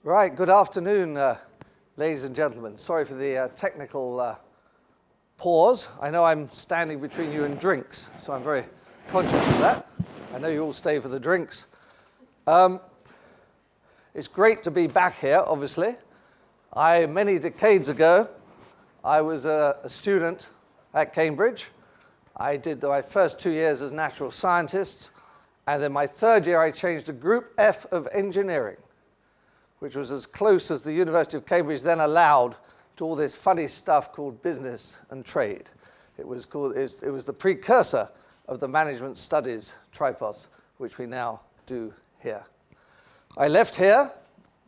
Right, good afternoon, ladies and gentlemen. Sorry for the technical pause. I know I'm standing between you and drinks, so I'm very conscious of that. I know you all stay for the drinks. It's great to be back here, obviously. Many decades ago, I was a student at Cambridge. I did my first 2 years as natural scientist, and then my third year I changed to Group F of Engineering, which was as close as the University of Cambridge then allowed to all this funny stuff called business and trade. It was the precursor of the management studies tripos, which we now do here. I left here,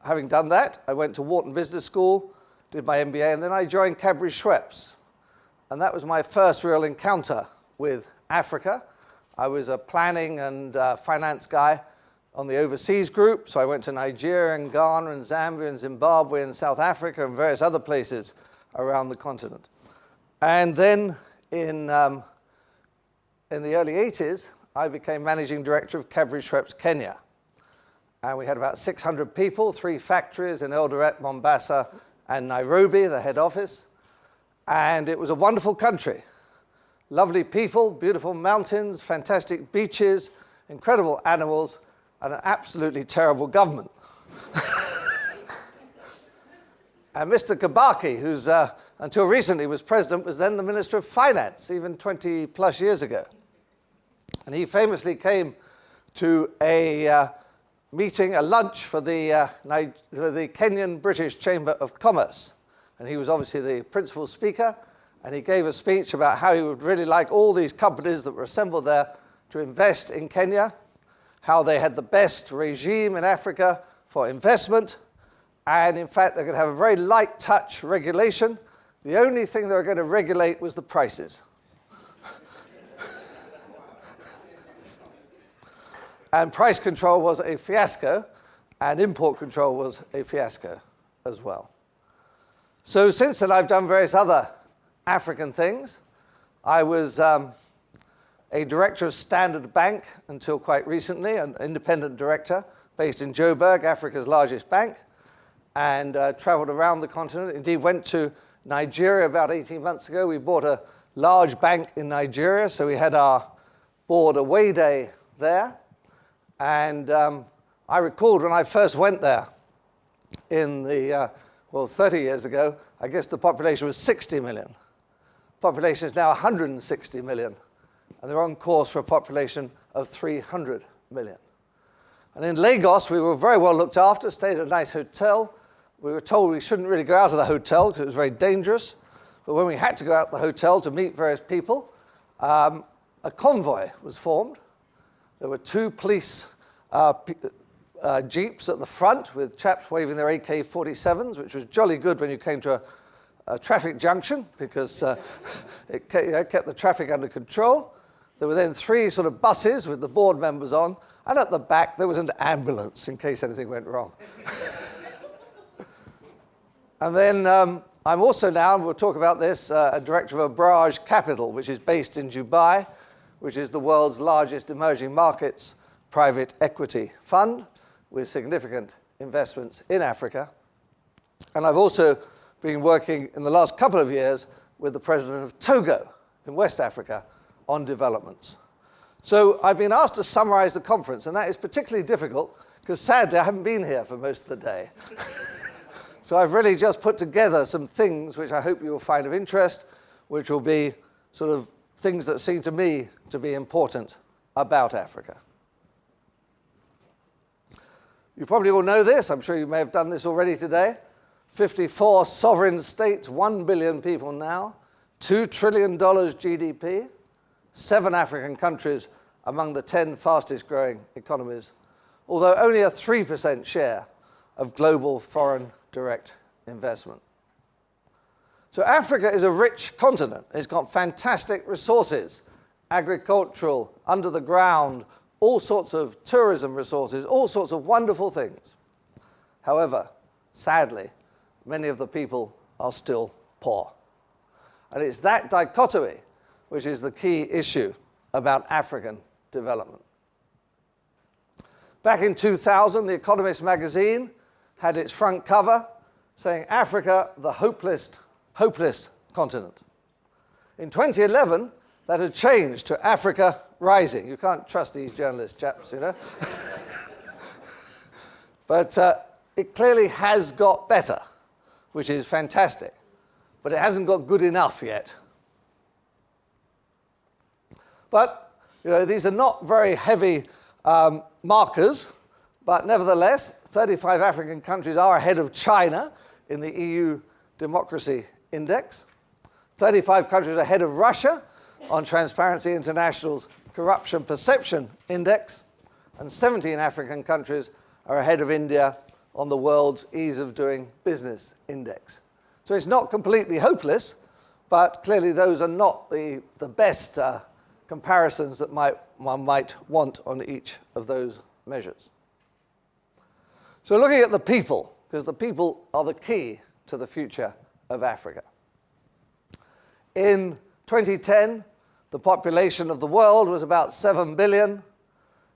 having done that. I went to Wharton Business School, did my MBA, and then I joined Cadbury Schweppes. And that was my first real encounter with Africa. I was a planning and finance guy on the overseas group, so I went to Nigeria and Ghana and Zambia and Zimbabwe and South Africa and various other places around the continent. And then in the early 80s, I became managing director of Cadbury Schweppes Kenya. And we had about 600 people, 3 factories in Eldoret, Mombasa, and Nairobi, the head office. And it was a wonderful country. Lovely people, beautiful mountains, fantastic beaches, incredible animals, and an absolutely terrible government. And Mr. Kibaki, who's until recently was president, was then the Minister of Finance, even 20 plus years ago. And he famously came to a meeting, a lunch for the Kenyan British Chamber of Commerce. And he was obviously the principal speaker, and he gave a speech about how he would really like all these companies that were assembled there to invest in Kenya, how they had the best regime in Africa for investment, and in fact, they're going to have a very light touch regulation. The only thing they were going to regulate was the prices. And price control was a fiasco, and import control was a fiasco as well. So since then, I've done various other African things. I was a director of Standard Bank until quite recently, an independent director based in Joburg, Africa's largest bank, and traveled around the continent. Indeed, went to Nigeria about 18 months ago. We bought a large bank in Nigeria, so we had our board away day there. And I recalled when I first went there in the, 30 years ago, I guess the population was 60 million. Population is now 160 million. And they're on course for a population of 300 million. And in Lagos, we were very well looked after, stayed at a nice hotel. We were told we shouldn't really go out of the hotel because it was very dangerous. But when we had to go out of the hotel to meet various people, a convoy was formed. There were 2 police jeeps at the front with chaps waving their AK-47s, which was jolly good when you came to a traffic junction because it kept the traffic under control. There were then 3 sort of buses with the board members on, and at the back there was an ambulance in case anything went wrong. And then I'm also now, and we'll talk about this, a director of Abraj Capital, which is based in Dubai, which is the world's largest emerging markets private equity fund with significant investments in Africa. And I've also been working in the last couple of years with the president of Togo in West Africa on developments. So I've been asked to summarize the conference, and that is particularly difficult because sadly I haven't been here for most of the day. So I've really just put together some things which I hope you will find of interest, which will be sort of things that seem to me to be important about Africa. You probably all know this. I'm sure you may have done this already today. 54 sovereign states, 1 billion people now, $2 trillion GDP, 7 African countries among the 10 fastest growing economies, although only a 3% share of global foreign direct investment. So Africa is a rich continent. It's got fantastic resources, agricultural, under the ground, all sorts of tourism resources, all sorts of wonderful things. However, sadly, many of the people are still poor. And it's that dichotomy which is the key issue about African development. Back in 2000, The Economist magazine had its front cover saying, Africa, the hopeless continent. In 2011, that had changed to Africa Rising. You can't trust these journalist chaps, you know. But it clearly has got better, which is fantastic. But it hasn't got good enough yet. But, you know, these are not very heavy markers, but nevertheless, 35 African countries are ahead of China in the EU Democracy Index. 35 countries ahead of Russia on Transparency International's Corruption Perception Index. And 17 African countries are ahead of India on the world's Ease of Doing Business Index. So it's not completely hopeless, but clearly those are not the best comparisons that one might want on each of those measures. So looking at the people, because the people are the key to the future of Africa. In 2010, the population of the world was about 7 billion.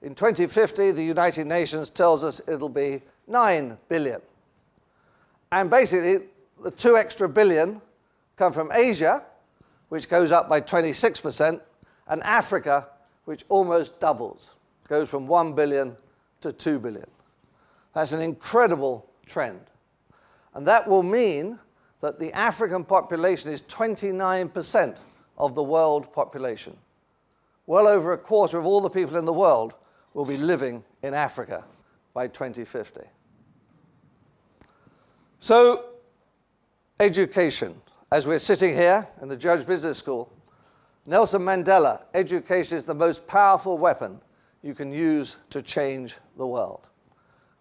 In 2050, the United Nations tells us it'll be 9 billion. And basically, the 2 extra billion come from Asia, which goes up by 26%, and Africa, which almost doubles, goes from 1 billion to 2 billion. That's an incredible trend. And that will mean that the African population is 29% of the world population. Well over a quarter of all the people in the world will be living in Africa by 2050. So, education. As we're sitting here in the Judge Business School, Nelson Mandela, education is the most powerful weapon you can use to change the world.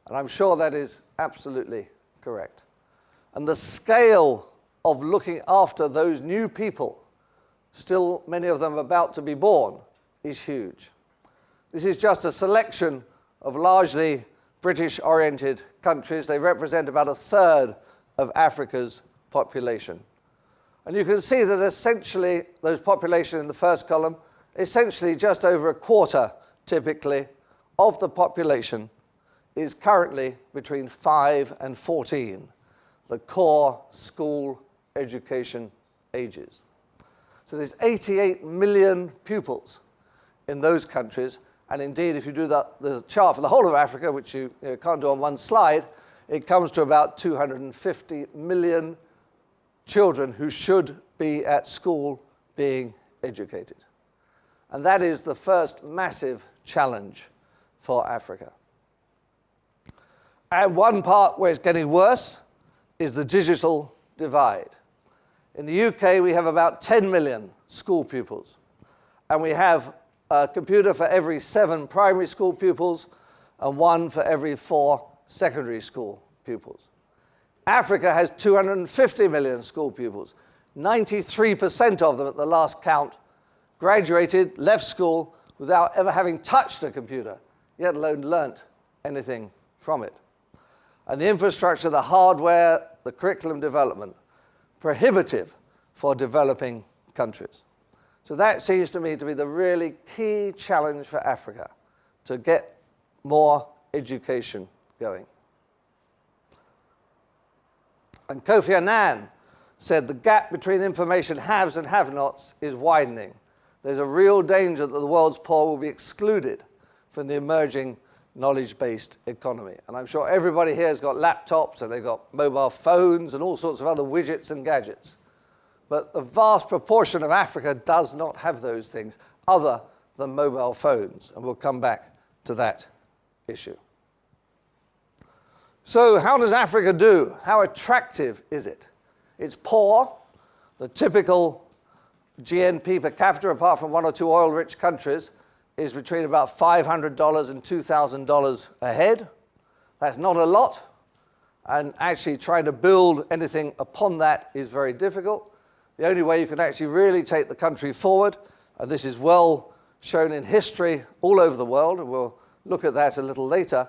And I'm sure that is absolutely correct. And the scale of looking after those new people, still many of them about to be born, is huge. This is just a selection of largely British-oriented countries. They represent about a third of Africa's population. And you can see that essentially those population in the first column, essentially just over a quarter, typically, of the population is currently between 5 and 14, the core school education ages. So there's 88 million pupils in those countries, and indeed if you do the chart for the whole of Africa, which you can't do on one slide, it comes to about 250 million children who should be at school being educated. And that is the first massive challenge for Africa. And one part where it's getting worse is the digital divide. In the UK, we have about 10 million school pupils, and we have a computer for every 7 primary school pupils and 1 for every 4 secondary school pupils. Africa has 250 million school pupils. 93% of them at the last count graduated, left school without ever having touched a computer, yet alone learnt anything from it. And the infrastructure, the hardware, the curriculum development, prohibitive for developing countries. So that seems to me to be the really key challenge for Africa, to get more education going. And Kofi Annan said the gap between information haves and have-nots is widening. There's a real danger that the world's poor will be excluded from the emerging knowledge-based economy. And I'm sure everybody here has got laptops and they've got mobile phones and all sorts of other widgets and gadgets. But the vast proportion of Africa does not have those things other than mobile phones. And we'll come back to that issue. So how does Africa do? How attractive is it? It's poor. The typical GNP per capita, apart from 1 or 2 oil-rich countries, is between about $500 and $2,000 a head. That's not a lot. And actually trying to build anything upon that is very difficult. The only way you can actually really take the country forward, and this is well shown in history all over the world, and we'll look at that a little later,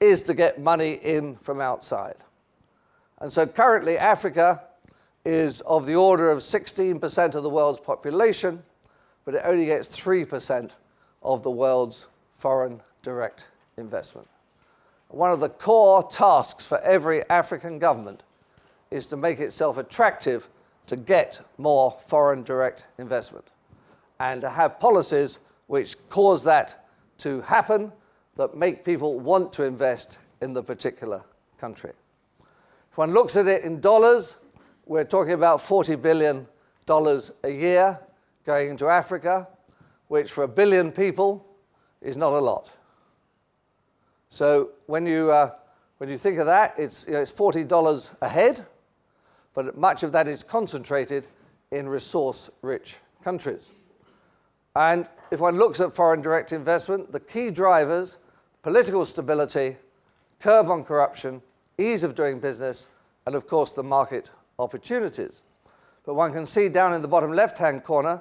is to get money in from outside. And so currently Africa is of the order of 16% of the world's population, but it only gets 3% of the world's foreign direct investment. One of the core tasks for every African government is to make itself attractive to get more foreign direct investment and to have policies which cause that to happen, that make people want to invest in the particular country. If one looks at it in dollars, we're talking about $40 billion a year going into Africa, which for 1 billion people is not a lot. So when you think of that, it's $40 a head, but much of that is concentrated in resource-rich countries. And if one looks at foreign direct investment, the key drivers, political stability, curb on corruption, ease of doing business, and of course the market opportunities. But one can see down in the bottom left-hand corner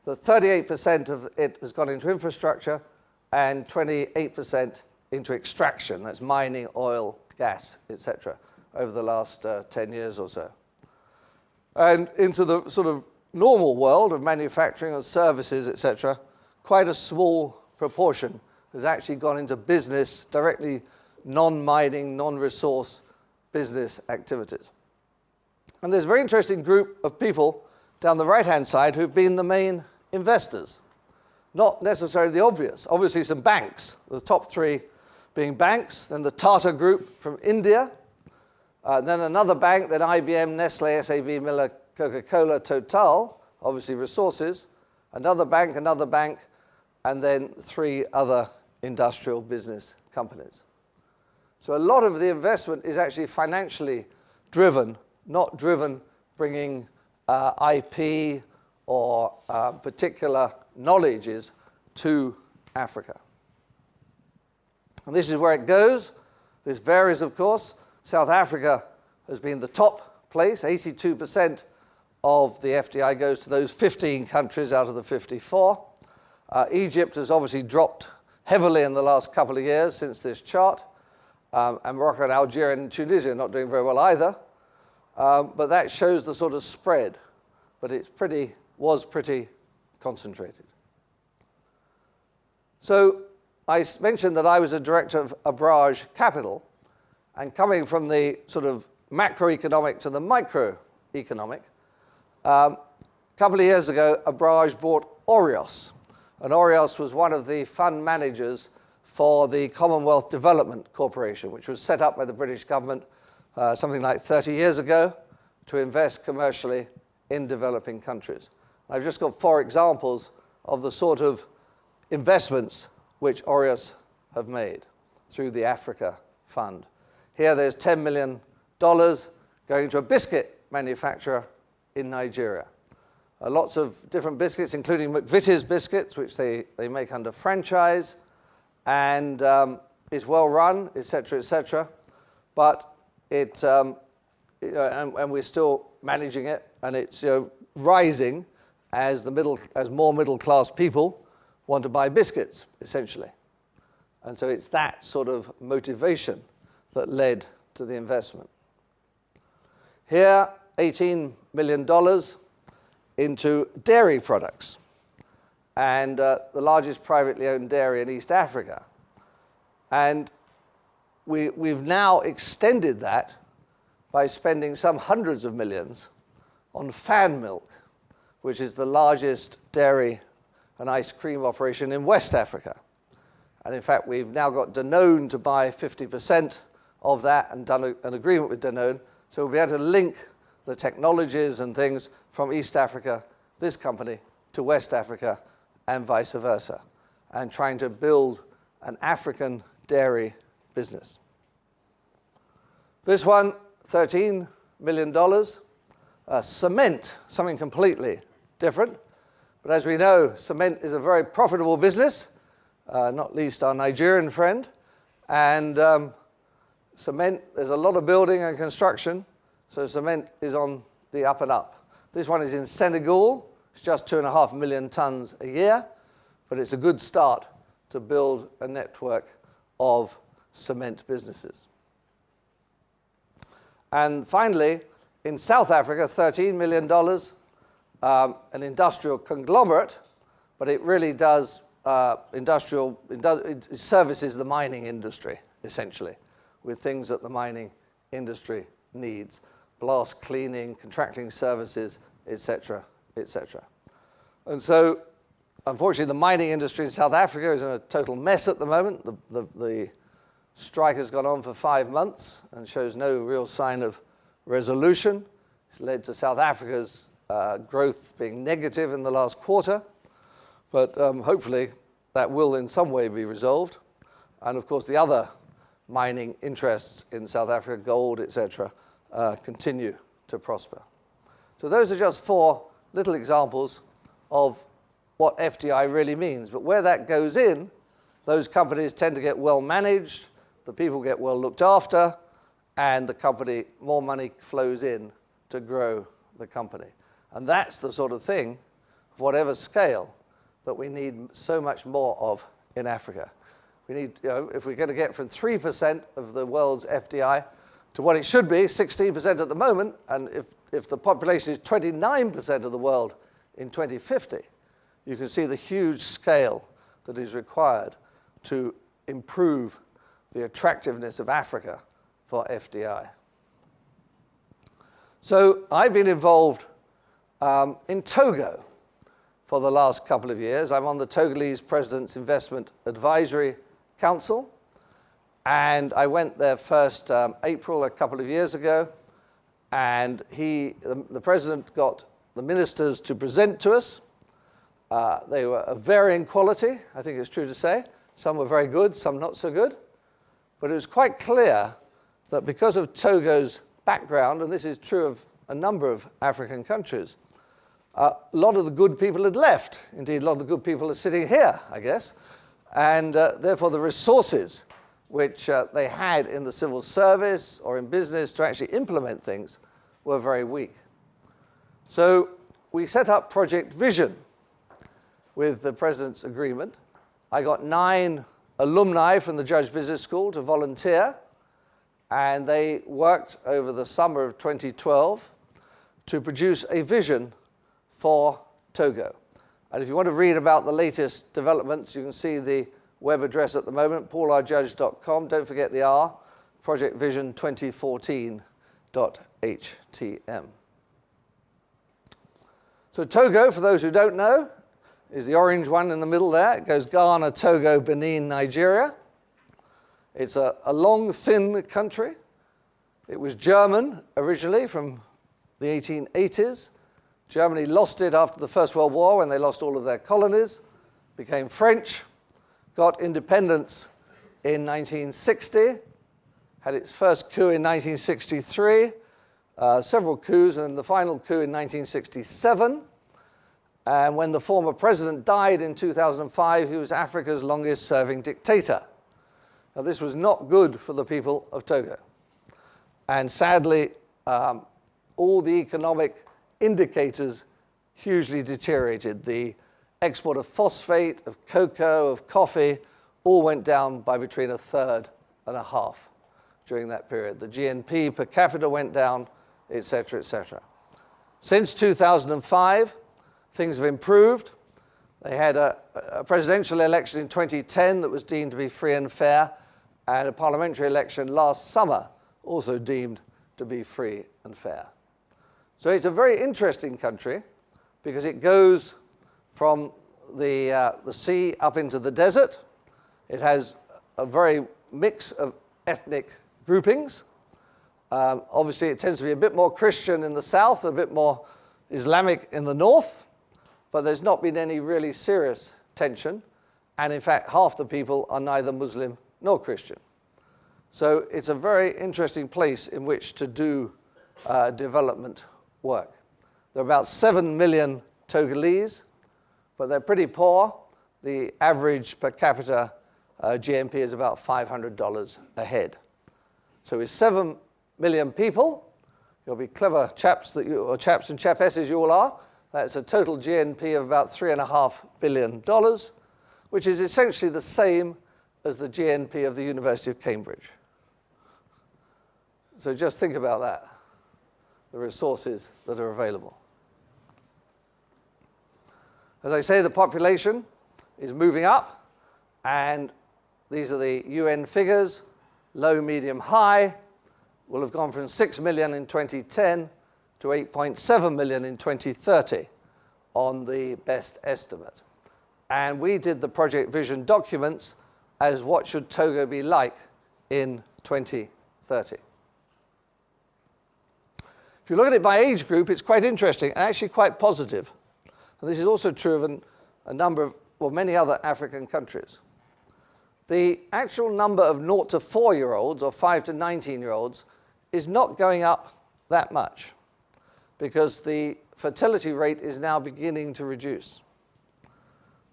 that 38% of it has gone into infrastructure and 28% into extraction. That's mining, oil, gas, etc., over the last 10 years or so. And into the sort of normal world of manufacturing and services, etc., quite a small proportion has actually gone into business, directly non-mining, non-resource business activities. And there's a very interesting group of people down the right-hand side who've been the main investors. Not necessarily the obvious. Obviously some banks, the top three being banks, then the Tata Group from India, then another bank, then IBM, Nestle, SAB, Miller, Coca-Cola, Total, obviously resources, another bank, and then 3 other industrial business companies. So a lot of the investment is actually financially driven, not driven bringing IP or particular knowledges to Africa. And this is where it goes. This varies, of course. South Africa has been the top place. 82% of the FDI goes to those 15 countries out of the 54. Egypt has obviously dropped heavily in the last couple of years since this chart. And Morocco and Algeria and Tunisia are not doing very well either. But that shows the sort of spread. But it was pretty concentrated. So I mentioned that I was a director of Abraj Capital, and coming from the sort of macroeconomic to the microeconomic, a couple of years ago, Abraj bought Orios, and Orios was one of the fund managers for the Commonwealth Development Corporation, which was set up by the British government something like 30 years ago to invest commercially in developing countries. I've just got 4 examples of the sort of investments which Orios have made through the Africa Fund. Here there's $10 million going to a biscuit manufacturer in Nigeria. Lots of different biscuits, including McVitie's biscuits, which they make under franchise, and is well run, etc., etc. But it, and we're still managing it, and it's rising as more middle-class people want to buy biscuits, essentially. And so it's that sort of motivation that led to the investment. Here, $18 million into dairy products, and the largest privately owned dairy in East Africa. And we've now extended that by spending some hundreds of millions on Fan Milk, which is the largest dairy and ice cream operation in West Africa. And in fact, we've now got Danone to buy 50% of that and done an agreement with Danone. So we'll be able to link the technologies and things from East Africa, this company, to West Africa and vice versa, and trying to build an African dairy business. This one, $13 million. Cement, something completely different. But as we know, cement is a very profitable business, not least our Nigerian friend. And cement, there's a lot of building and construction, so cement is on the up and up. This one is in Senegal. It's just 2.5 million tons a year, but it's a good start to build a network of cement businesses. And finally, in South Africa, $13 million, an industrial conglomerate, but it really does it services the mining industry, essentially. with things that the mining industry needs: blast cleaning, contracting services, etc., etc. And so, unfortunately, the mining industry in South Africa is in a total mess at the moment. The strike has gone on for 5 months and shows no real sign of resolution. It's led to South Africa's growth being negative in the last quarter, but hopefully that will in some way be resolved. And of course, the other mining interests in South Africa, gold, etc., continue to prosper. So those are just 4 little examples of what FDI really means. But where that goes in, those companies tend to get well managed, the people get well looked after, and the company, more money flows in to grow the company. And that's the sort of thing, of whatever scale, that we need so much more of in Africa. We need, if we're going to get from 3% of the world's FDI to what it should be, 16% at the moment, and if the population is 29% of the world in 2050, you can see the huge scale that is required to improve the attractiveness of Africa for FDI. So I've been involved in Togo for the last couple of years. I'm on the Togolese President's Investment Advisory Council, and I went there first April a couple of years ago, and the President got the ministers to present to us. They were of varying quality, I think it's true to say. Some were very good, some not so good. But it was quite clear that because of Togo's background, and this is true of a number of African countries, a lot of the good people had left. Indeed, a lot of the good people are sitting here, I guess. And therefore, the resources which they had in the civil service or in business to actually implement things were very weak. So we set up Project Vision with the President's agreement. I got 9 alumni from the Judge Business School to volunteer, and they worked over the summer of 2012 to produce a vision for Togo. And if you want to read about the latest developments, you can see the web address at the moment, paulrjudge.com. Don't forget the R, projectvision2014.htm. So Togo, for those who don't know, is the orange one in the middle there. It goes Ghana, Togo, Benin, Nigeria. It's a long, thin country. It was German originally from the 1880s. Germany lost it after the First World War when they lost all of their colonies, became French, got independence in 1960, had its first coup in 1963, several coups, and the final coup in 1967. And when the former president died in 2005, he was Africa's longest-serving dictator. Now, this was not good for the people of Togo. And sadly, all the economic indicators hugely deteriorated. The export of phosphate, of cocoa, of coffee, all went down by between 1/3 and 1/2 during that period. The GNP per capita went down, et cetera, et cetera. Since 2005, things have improved. They had a presidential election in 2010 that was deemed to be free and fair, and a parliamentary election last summer also deemed to be free and fair. So it's a very interesting country because it goes from the sea up into the desert. It has a very mix of ethnic groupings. Obviously, it tends to be a bit more Christian in the south, a bit more Islamic in the north, but there's not been any really serious tension. And in fact, half the people are neither Muslim nor Christian. So it's a very interesting place in which to do development work. There are about 7 million Togolese, but they're pretty poor. The average per capita GNP is about $500 a head. So with 7 million people, you'll be clever chaps or chaps and chapesses you all are. That's a total GNP of about $3.5 billion, which is essentially the same as the GNP of the University of Cambridge. So just think about that, the resources that are available. As I say, the population is moving up, and these are the UN figures. low, medium, high will have gone from 6 million in 2010 to 8.7 million in 2030 on the best estimate. And we did the Project Vision documents as what should Togo be like in 2030. If you look at it by age group, it's quite interesting and actually quite positive. And this is also true of a number of, well, many other African countries. The actual number of 0 to 4-year-olds or 5 to 19-year-olds is not going up that much because the fertility rate is now beginning to reduce.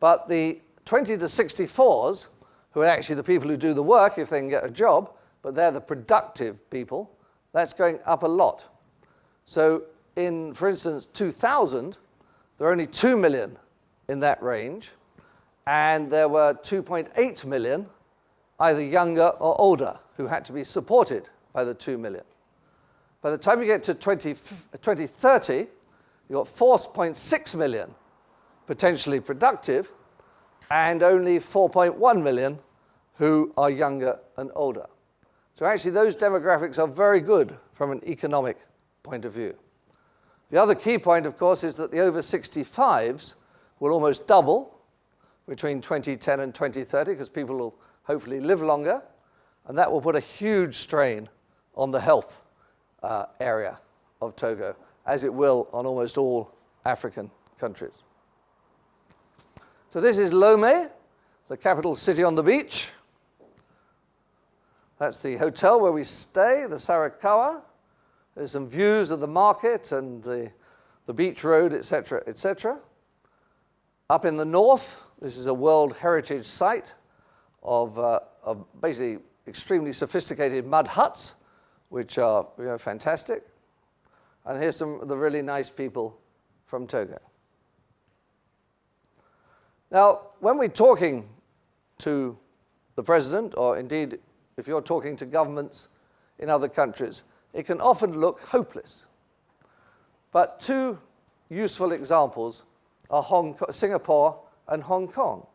But the 20 to 64s, who are actually the people who do the work if they can get a job, but they're the productive people, that's going up a lot. So in, for instance, 2000, there were only 2 million in that range, and there were 2.8 million either younger or older who had to be supported by the 2 million. By the time you get to 2030, you've got 4.6 million potentially productive and only 4.1 million who are younger and older. So actually those demographics are very good from an economic point of view. The other key point, of course, is that the over 65s will almost double between 2010 and 2030 because people will hopefully live longer, and that will put a huge strain on the health area of Togo, as it will on almost all African countries. So this is Lomé, the capital city on the beach. That's the hotel where we stay, the Sarakawa. There's some views of the market and the beach road, etc., etc. Up in the north, this is a World Heritage Site of basically extremely sophisticated mud huts, which are fantastic. And here's some of the really nice people from Togo. Now, when we're talking to the president, or indeed if you're talking to governments in other countries, it can often look hopeless. But two useful examples are Singapore and Hong Kong.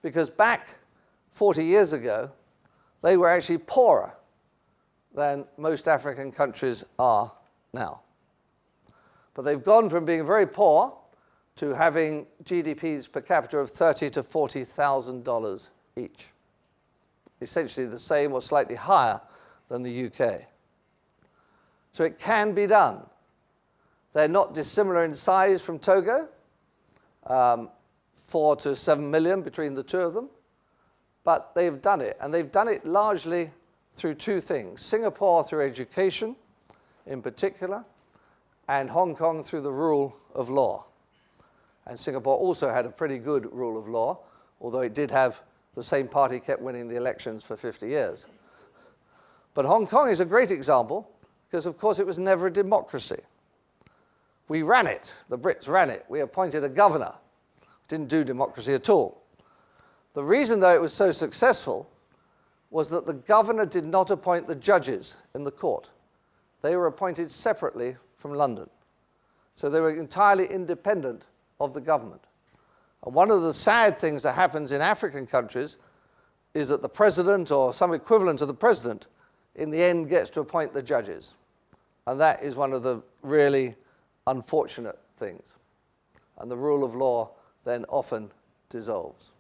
Because back 40 years ago, they were actually poorer than most African countries are now. But they've gone from being very poor to having GDPs per capita of $30,000 to $40,000 each. Essentially the same or slightly higher than the UK. So it can be done. They're not dissimilar in size from Togo, 4 to 7 million between the two of them, but they've done it, and they've done it largely through two things. Singapore through education in particular, and Hong Kong through the rule of law. And Singapore also had a pretty good rule of law, although it did have the same party kept winning the elections for 50 years. But Hong Kong is a great example because, of course, it was never a democracy. We ran it. The Brits ran it. We appointed a governor. Didn't do democracy at all. The reason, though, it was so successful was that the governor did not appoint the judges in the court. They were appointed separately from London. So they were entirely independent of the government. And one of the sad things that happens in African countries is that the president or some equivalent of the president in the end gets to appoint the judges. And that is one of the really unfortunate things. And the rule of law then often dissolves.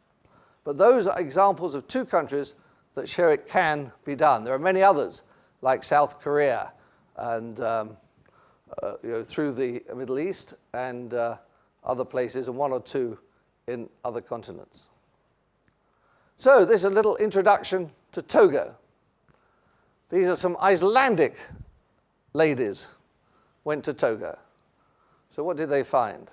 But those are examples of two countries that show it can be done. There are many others, like South Korea and through the Middle East and other places, and one or two in other continents. So this is a little introduction to Togo. These are some Icelandic ladies went to Togo. So what did they find?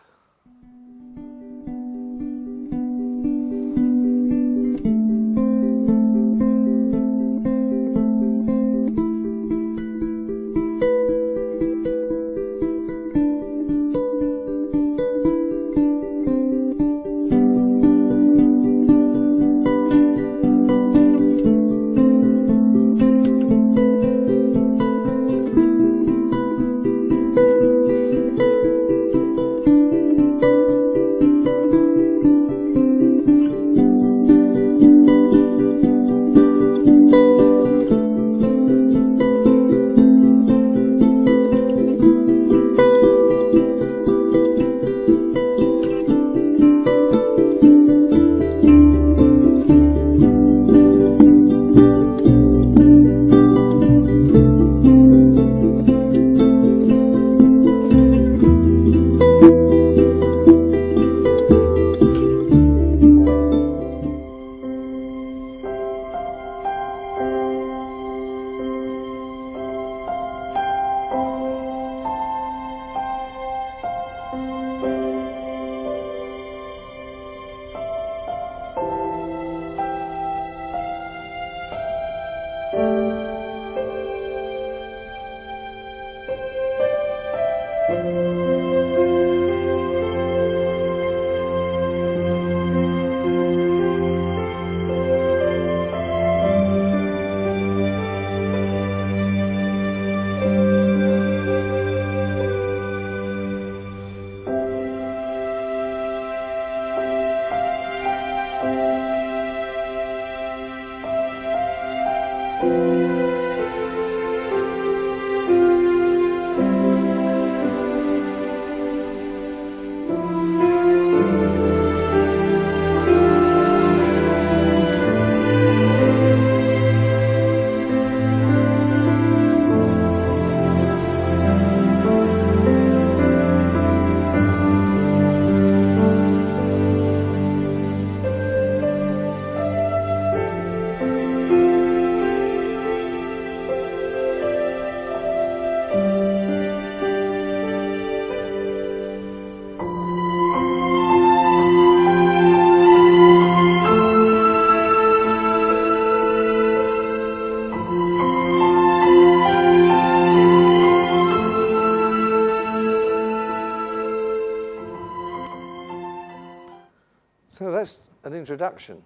introduction.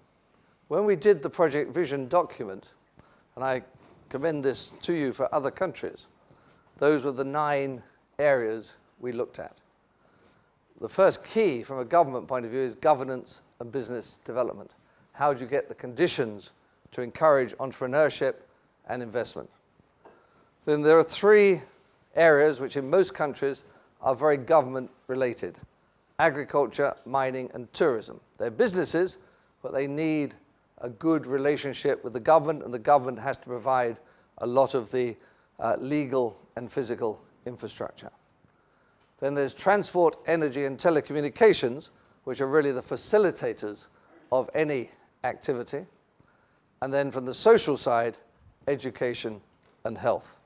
When we did the Project Vision document, and I commend this to you for other countries, those were the 9 areas we looked at. The first key from a government point of view is governance and business development. How do you get the conditions to encourage entrepreneurship and investment? Then there are 3 areas which in most countries are very government related: agriculture, mining, and tourism. They're businesses, but they need a good relationship with the government, and the government has to provide a lot of the legal and physical infrastructure. Then there's transport, energy, and telecommunications, which are really the facilitators of any activity. And then from the social side, education and health.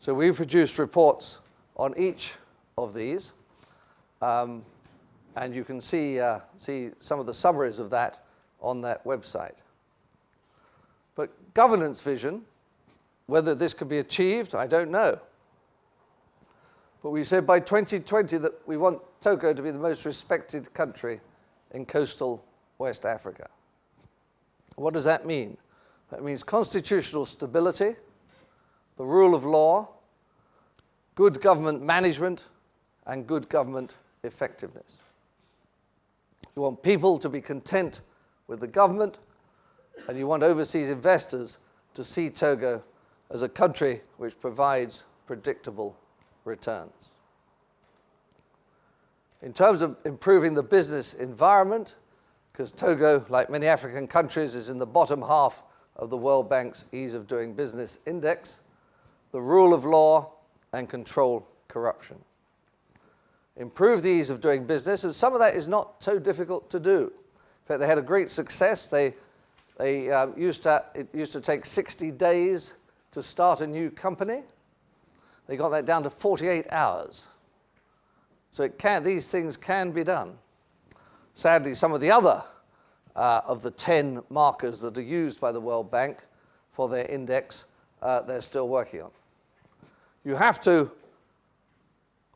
So we've produced reports on each of these, and you can see some of the summaries of that on that website. But governance vision, whether this could be achieved, I don't know. But we said by 2020 that we want Togo to be the most respected country in coastal West Africa. What does that mean? That means constitutional stability, the rule of law, good government management, and good government effectiveness. You want people to be content with the government, and you want overseas investors to see Togo as a country which provides predictable returns. In terms of improving the business environment, because Togo, like many African countries, is in the bottom half of the World Bank's Ease of Doing Business Index, the rule of law and control corruption. Improve the ease of doing business, and some of that is not so difficult to do. In fact, they had a great success. It used to take 60 days to start a new company. They got that down to 48 hours. So these things can be done. Sadly, some of the other of the 10 markers that are used by the World Bank for their index, they're still working on. You have to,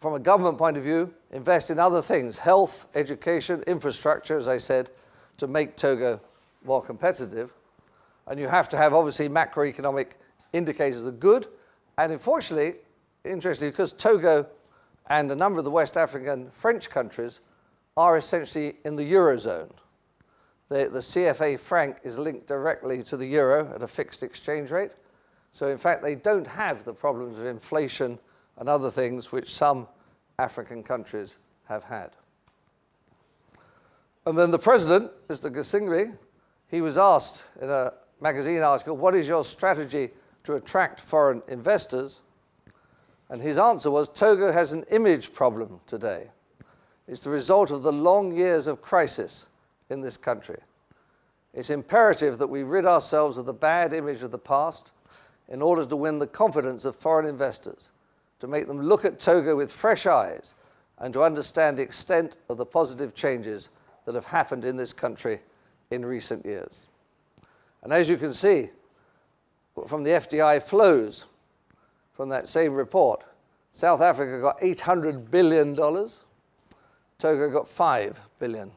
from a government point of view, invest in other things: health, education, infrastructure, as I said, to make Togo more competitive. And you have to have, obviously, macroeconomic indicators that are good. And unfortunately, interestingly, because Togo and a number of the West African French countries are essentially in the Eurozone. The CFA franc is linked directly to the euro at a fixed exchange rate. So in fact, they don't have the problems of inflation and other things which some African countries have had. And then the president, Mr. Gisingbe, he was asked in a magazine article, what is your strategy to attract foreign investors? And his answer was, Togo has an image problem today. It's the result of the long years of crisis in this country. It's imperative that we rid ourselves of the bad image of the past in order to win the confidence of foreign investors, to make them look at Togo with fresh eyes and to understand the extent of the positive changes that have happened in this country in recent years. And as you can see from the FDI flows from that same report, South Africa got $800 billion, Togo got $5 billion.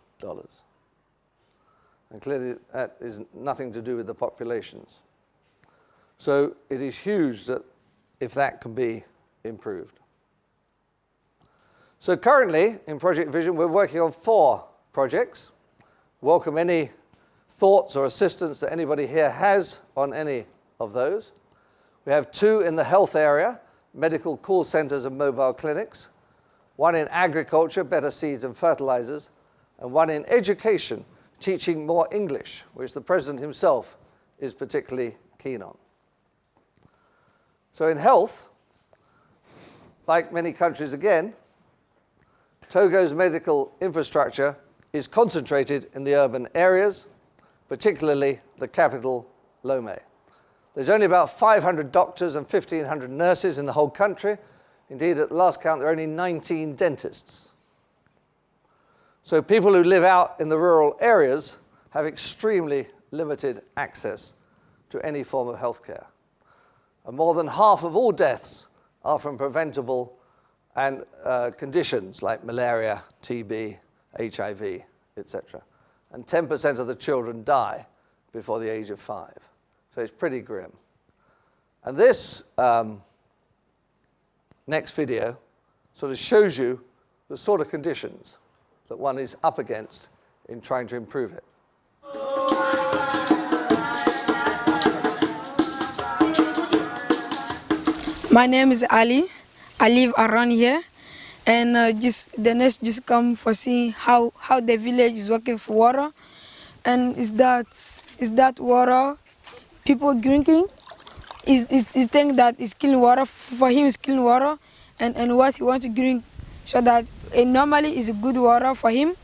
And clearly that is nothing to do with the populations. So it is huge that if that can be improved. So currently in Project Vision, we're working on 4 projects. Welcome any thoughts or assistance that anybody here has on any of those. We have 2 in the health area, medical call centers and mobile clinics, 1 in agriculture, better seeds and fertilizers, and 1 in education, teaching more English, which the president himself is particularly keen on. So in health, like many countries again, Togo's medical infrastructure is concentrated in the urban areas, particularly the capital, Lomé. There's only about 500 doctors and 1,500 nurses in the whole country. Indeed, at last count, there are only 19 dentists. So people who live out in the rural areas have extremely limited access to any form of healthcare. And more than half of all deaths are from preventable and conditions like malaria, TB, HIV, etc. and 10% of the children die before the age of 5. So it's pretty grim. And this next video sort of shows you the sort of conditions that one is up against in trying to improve it. My name is Ali. I live around here, and the nurse just come for seeing how the village is working for water, and is that water people drinking? Is think that it's clean water for him? Is clean water, and what he wants to drink, so that it normally is good water for him,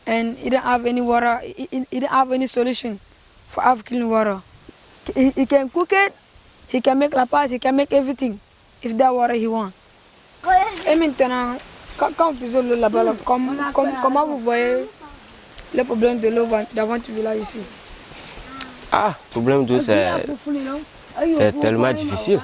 and he don't have any water. He don't have any solution for have clean water. He can cook it. He can make la pâte, he can make everything, if that water he wants. Et maintenant, quand on pose l'eau là-bas, comment vous voyez le problème de l'eau dans votre village ici? Ah, le problème d'eau, c'est tellement difficile.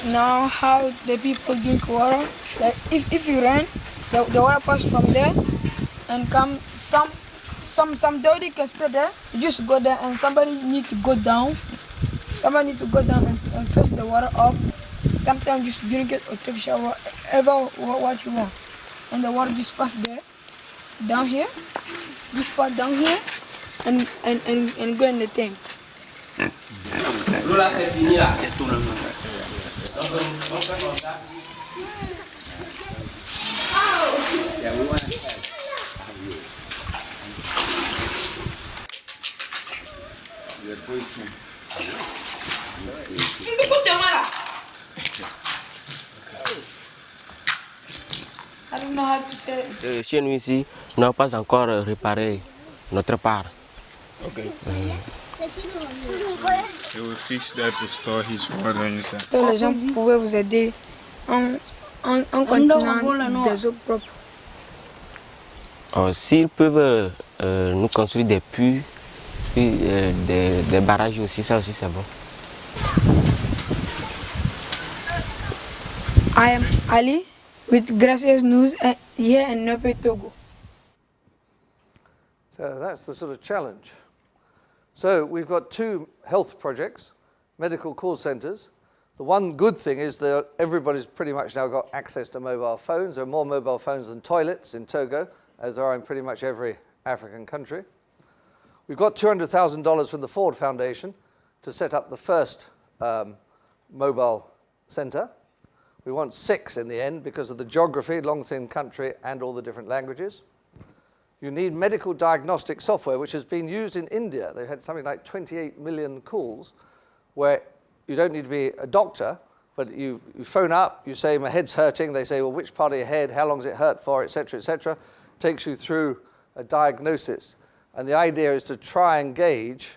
Now, how the people drink water, like if you rain, the water pass from there and come some dirty can stay there. You just go there and somebody need to go down. Somebody need to go down and fetch the water up. Sometimes just drink it or take a shower, ever what you want. And the water just pass there, down here, just pass down here, and go in the tank. Là, c'est fini là. I don't know how to say it. Chez nous ici, nous n'avons pas encore réparé notre part. Okay. He will fix that to store his water inside. Les gens pouvaient vous aider en continuant des eaux propres. S'ils peuvent nous construire des puits, des barrages aussi, ça aussi c'est bon. I am Ali with Gracias News here in Nope, Togo. So that's the sort of challenge. So we've got 2 health projects, medical call centres. The one good thing is that everybody's pretty much now got access to mobile phones. There are more mobile phones than toilets in Togo, as there are in pretty much every African country. We've got $200,000 from the Ford Foundation to set up the first mobile centre. We want 6 in the end because of the geography, long, thin country, and all the different languages. You need medical diagnostic software, which has been used in India. They had something like 28 million calls where you don't need to be a doctor, but you phone up, you say, my head's hurting. They say, well, which part of your head, how long does it hurt for, et cetera, takes you through a diagnosis. And the idea is to try and gauge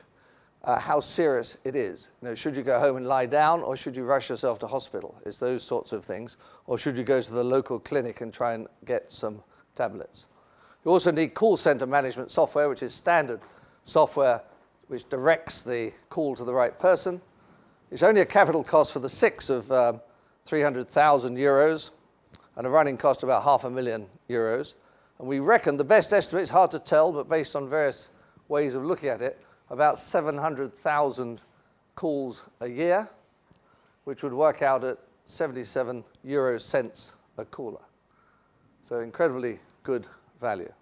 how serious it is. You know, should you go home and lie down, or should you rush yourself to hospital? It's those sorts of things. Or should you go to the local clinic and try and get some tablets? You also need call center management software, which is standard software which directs the call to the right person. It's only a capital cost for the 6 of 300,000 euros and a running cost of about €500,000. And we reckon the best estimate, it's hard to tell, but based on various ways of looking at it, about 700,000 calls a year, which would work out at 77 euro cents a caller. So incredibly good value.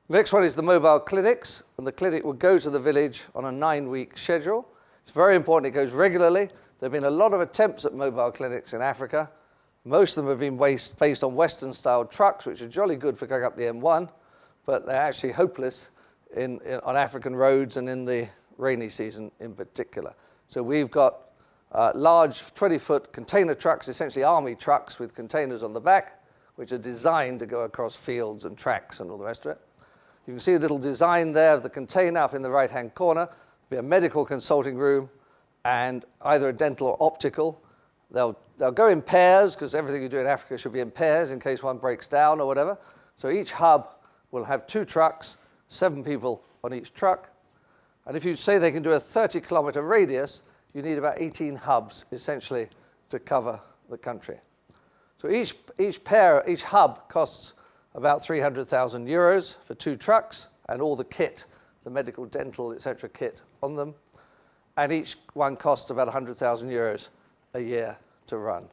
Next one is the mobile clinics, and the clinic will go to the village on a 9-week schedule. It's very important it goes regularly. There have been a lot of attempts at mobile clinics in Africa. Most of them have been based on Western-style trucks, which are jolly good for going up the M1, but they're actually hopeless on African roads and in the rainy season in particular. So we've got large 20-foot container trucks, essentially army trucks with containers on the back, which are designed to go across fields and tracks and all the rest of it. You can see a little design there of the container up in the right-hand corner. There'll be a medical consulting room and either a dental or optical. They'll go in pairs, because everything you do in Africa should be in pairs in case one breaks down or whatever. So each hub will have 2 trucks, 7 people on each truck. And if you say they can do a 30-kilometer radius, you need about 18 hubs, essentially, to cover the country. So each hub costs about 300,000 euros for 2 trucks and all the kit, the medical, dental, etc. kit on them. And each one costs about 100,000 euros a year to run.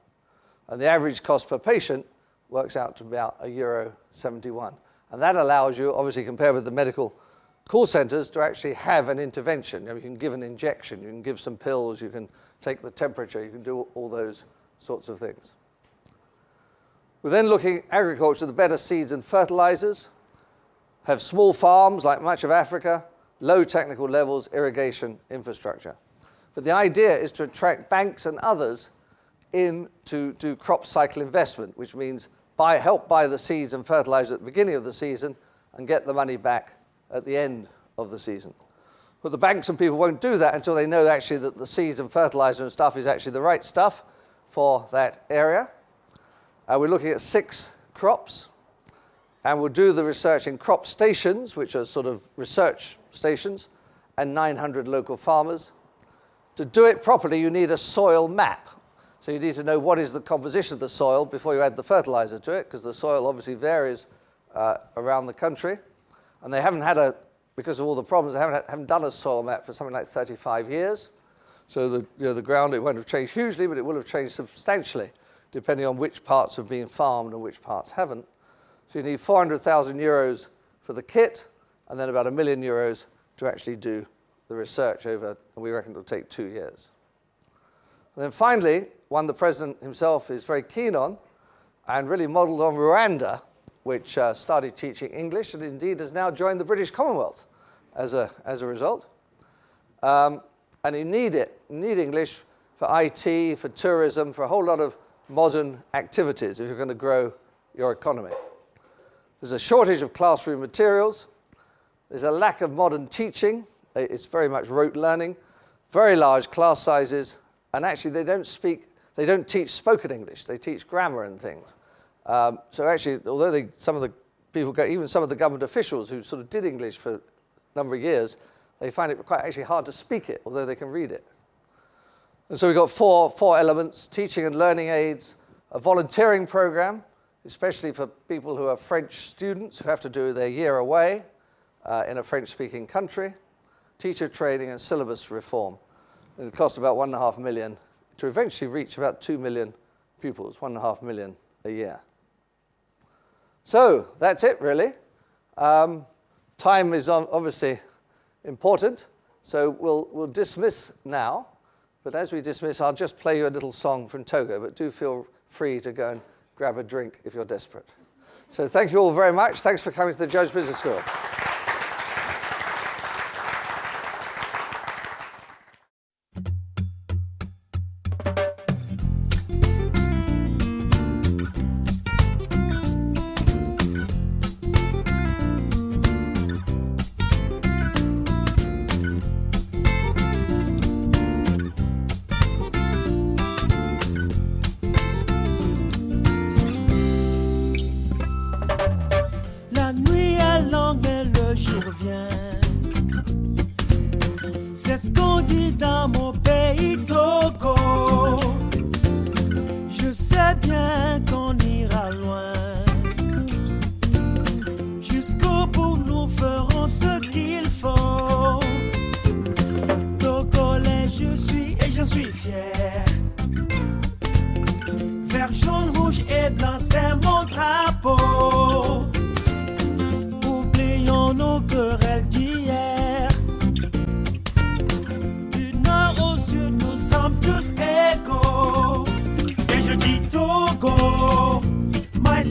And the average cost per patient works out to about €71. And that allows you, obviously compared with the medical call centers, to actually have an intervention. You can give an injection, you can give some pills, you can take the temperature, you can do all those sorts of things. We're then looking at agriculture, the better seeds and fertilizers, have small farms like much of Africa, low technical levels, irrigation, infrastructure. But the idea is to attract banks and others in to do crop cycle investment, which means help buy the seeds and fertilizer at the beginning of the season and get the money back at the end of the season. But the banks and people won't do that until they know actually that the seeds and fertilizer and stuff is actually the right stuff for that area. We're looking at 6 crops, and we'll do the research in crop stations, which are sort of research stations, and 900 local farmers. To do it properly, you need a soil map. So you need to know what is the composition of the soil before you add the fertilizer to it, because the soil obviously varies around the country. And they haven't had because of all the problems, they haven't done a soil map for something like 35 years. So the ground, it won't have changed hugely, but it will have changed substantially, depending on which parts have been farmed and which parts haven't. So you need 400,000 euros for the kit, and then about €1 million to actually do the research over, and we reckon it'll take 2 years. And then finally, one the president himself is very keen on, and really modeled on Rwanda, which started teaching English, and indeed has now joined the British Commonwealth as a result. And you need it. You need English for IT, for tourism, for a whole lot of modern activities if you're going to grow your economy. There's a shortage of classroom materials. There's a lack of modern teaching. It's very much rote learning, very large class sizes, and actually they don't teach spoken English. They teach grammar and things. So actually, although some of the people, even some of the government officials who sort of did English for a number of years, they find it quite actually hard to speak it, although they can read it. And so we've got four elements: teaching and learning aids, a volunteering program, especially for people who are French students who have to do their year away in a French-speaking country, teacher training and syllabus reform. And it costs about $1.5 million to eventually reach about 2 million pupils, 1.5 million a year. So that's it, really. Time is obviously important, so we'll dismiss now. But as we dismiss, I'll just play you a little song from Togo, but do feel free to go and grab a drink if you're desperate. So thank you all very much. Thanks for coming to the Judge Business School. C'est ce qu'on dit dans mon pays Togo. Je sais bien qu'on ira loin. Jusqu'au bout nous ferons ce qu'il faut. Togolais je suis et j'en suis fier. Vert, jaune, rouge et blanc c'est mon drapeau. Oublions nos querelles d'hier. Nous sommes tous égaux. Et je dis Togo, my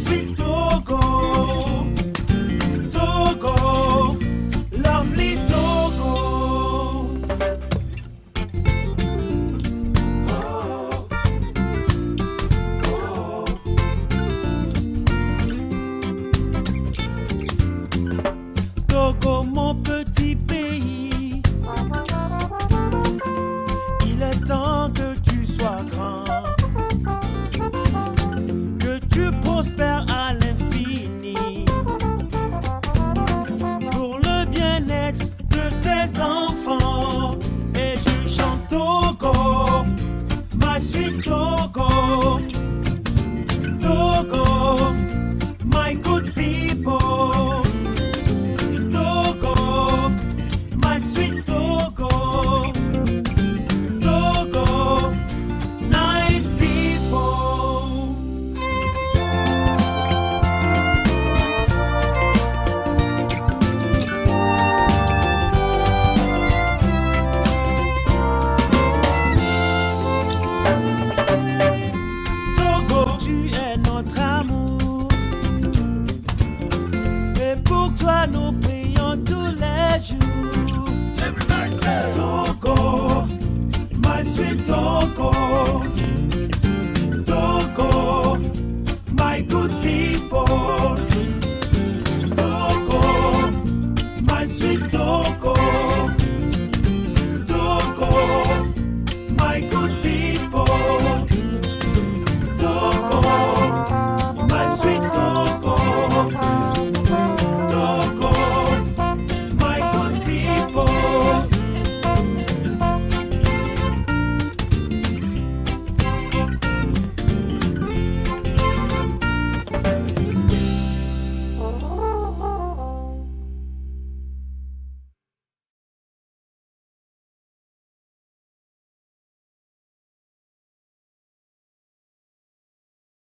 nous prions tous les jours. Everybody say, Togo, my sweet Togo, Togo.